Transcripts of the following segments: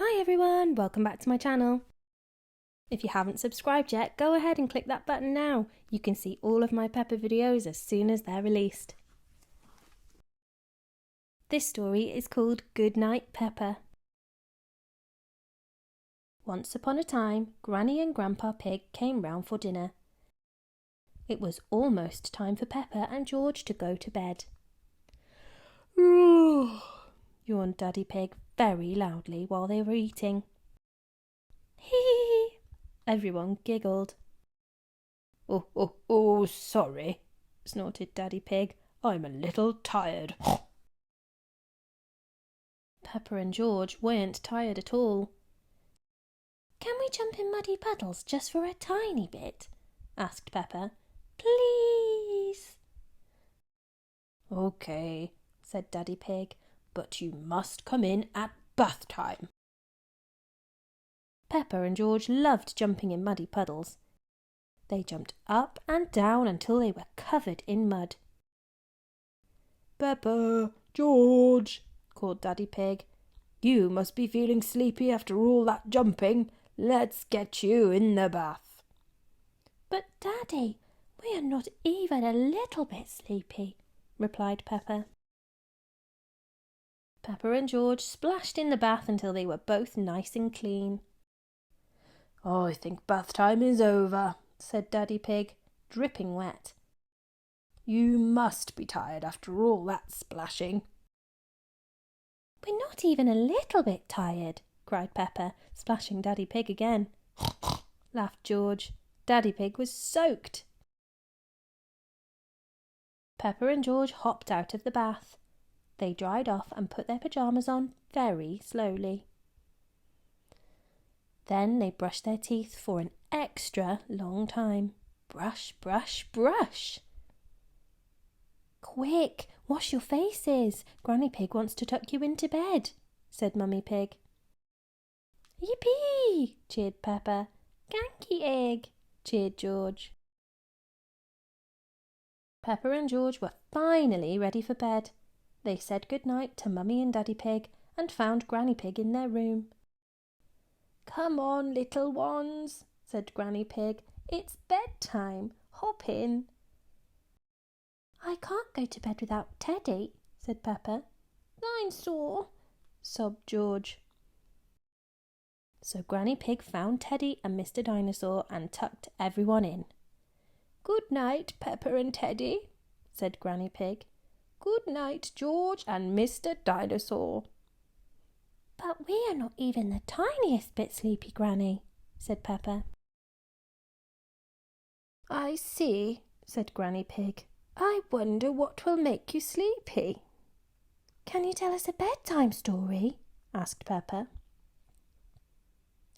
Hi everyone, welcome back to my channel. If you haven't subscribed yet, go ahead and click that button now. You can see all of my Peppa videos as soon as they're released. This story is called Goodnight Peppa. Once upon a time, Granny and Grandpa Pig came round for dinner. It was almost time for Peppa and George to go to bed. Yawned Daddy Pig very loudly while they were eating. Hee! Everyone giggled. Oh, sorry, snorted Daddy Pig. I'm a little tired. Peppa and George weren't tired at all. Can we jump in muddy puddles just for a tiny bit? Asked Peppa. Please. Okay, said Daddy Pig, but you must come in at bath time. Peppa and George loved jumping in muddy puddles. They jumped up and down until they were covered in mud. Peppa, George, called Daddy Pig. You must be feeling sleepy after all that jumping. Let's get you in the bath. But Daddy, we are not even a little bit sleepy, replied Peppa. Peppa and George splashed in the bath until they were both nice and clean. I think bath time is over, said Daddy Pig, dripping wet. You must be tired after all that splashing. We're not even a little bit tired, cried Peppa, splashing Daddy Pig again. Laughed George. Daddy Pig was soaked. Peppa and George hopped out of the bath. They dried off and put their pyjamas on very slowly. Then they brushed their teeth for an extra long time. Brush, brush, brush. Quick, wash your faces. Granny Pig wants to tuck you into bed, said Mummy Pig. Yippee, cheered Peppa. Ganky egg, cheered George. Peppa and George were finally ready for bed. They said goodnight to Mummy and Daddy Pig and found Granny Pig in their room. Come on, little ones, said Granny Pig. It's bedtime. Hop in. I can't go to bed without Teddy, said Peppa. I'm sore, sobbed George. So Granny Pig found Teddy and Mr. Dinosaur and tucked everyone in. Good night, Peppa and Teddy, said Granny Pig. Good night, George and Mr. Dinosaur. But we are not even the tiniest bit sleepy, Granny, said Peppa. I see, said Granny Pig. I wonder what will make you sleepy. Can you tell us a bedtime story? Asked Peppa.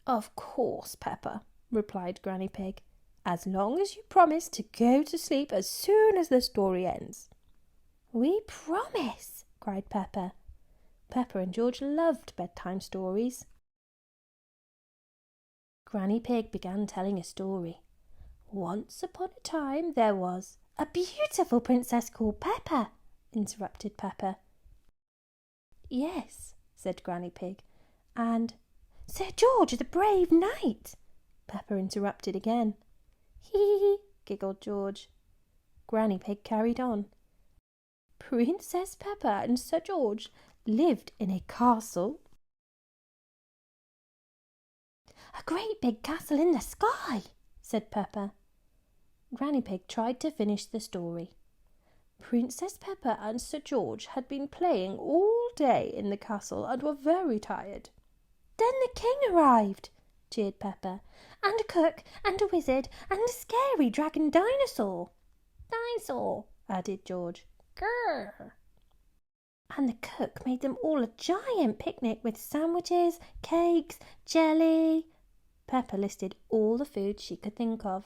Of course, Peppa, replied Granny Pig, as long as you promise to go to sleep as soon as the story ends. We promise, cried Peppa. Peppa and George loved bedtime stories. Granny Pig began telling a story. Once upon a time there was a beautiful princess called Peppa, interrupted Peppa. Yes, said Granny Pig, and Sir George the brave knight, Peppa interrupted again. Hee, giggled George. Granny Pig carried on. Princess Peppa and Sir George lived in a castle. A great big castle in the sky, said Peppa. Granny Pig tried to finish the story. Princess Peppa and Sir George had been playing all day in the castle and were very tired. Then the king arrived, cheered Peppa, and a cook and a wizard and a scary dragon dinosaur. Dinosaur, added George. Grrr. And the cook made them all a giant picnic with sandwiches, cakes, jelly. Peppa listed all the food she could think of.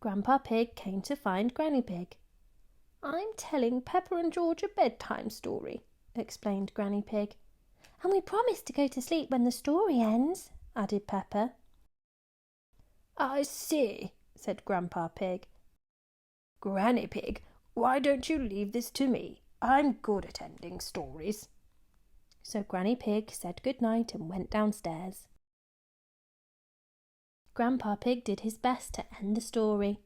Grandpa Pig came to find Granny Pig. I'm telling Peppa and George a bedtime story, explained Granny Pig. And we promise to go to sleep when the story ends, added Peppa. I see, said Grandpa Pig. Granny Pig, why don't you leave this to me? I'm good at ending stories. So Granny Pig said good night and went downstairs. Grandpa Pig did his best to end the story.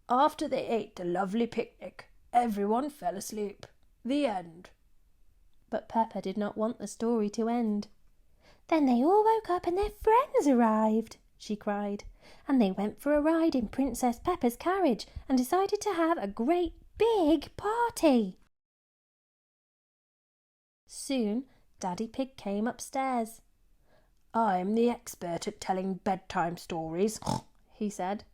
After they ate the lovely picnic, everyone fell asleep. The end. But Peppa did not want the story to end. Then they all woke up and their friends arrived, she cried, and they went for a ride in Princess Peppa's carriage and decided to have a great big party. Soon Daddy Pig came upstairs. I'm the expert at telling bedtime stories, he said.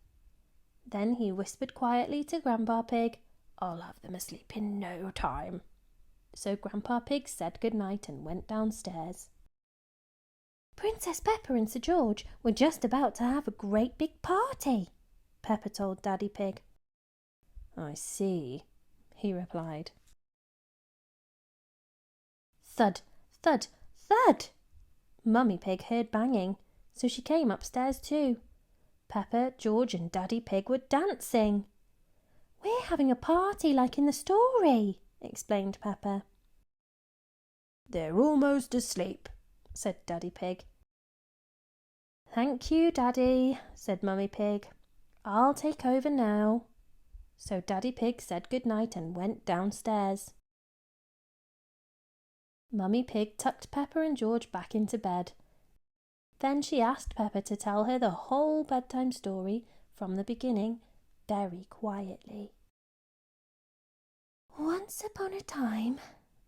Then he whispered quietly to Grandpa Pig, I'll have them asleep in no time. So Grandpa Pig said good night and went downstairs. Princess Peppa and Sir George were just about to have a great big party, Peppa told Daddy Pig. I see, he replied. Thud, thud, thud! Mummy Pig heard banging, so she came upstairs too. Peppa, George and Daddy Pig were dancing. We're having a party like in the story, explained Peppa. They're almost asleep, said Daddy Pig. Thank you, Daddy, said Mummy Pig. I'll take over now. So Daddy Pig said good night and went downstairs. Mummy Pig tucked Peppa and George back into bed. Then she asked Peppa to tell her the whole bedtime story from the beginning very quietly. Once upon a time,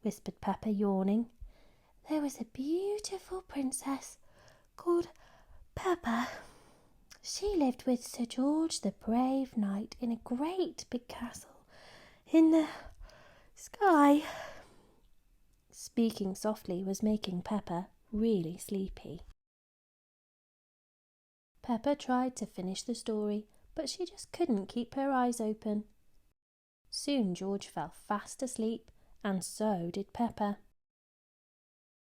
whispered Peppa, yawning, there was a beautiful princess called Peppa. She lived with Sir George the Brave Knight in a great big castle in the sky. Speaking softly was making Peppa really sleepy. Peppa tried to finish the story, but she just couldn't keep her eyes open. Soon George fell fast asleep, and so did Peppa.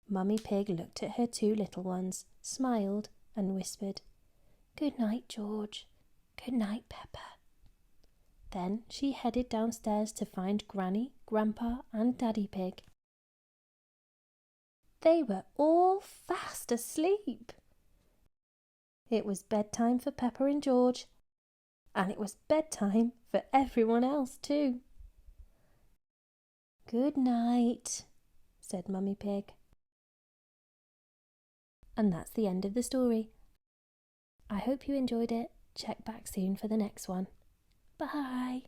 Mummy Pig looked at her two little ones, smiled, and whispered, "Good night, George. Good night, Peppa." Then she headed downstairs to find Granny, Grandpa, and Daddy Pig. They were all fast asleep. It was bedtime for Peppa and George, and it was bedtime for everyone else too. "Good night," said Mummy Pig. And that's the end of the story. I hope you enjoyed it. Check back soon for the next one. Bye.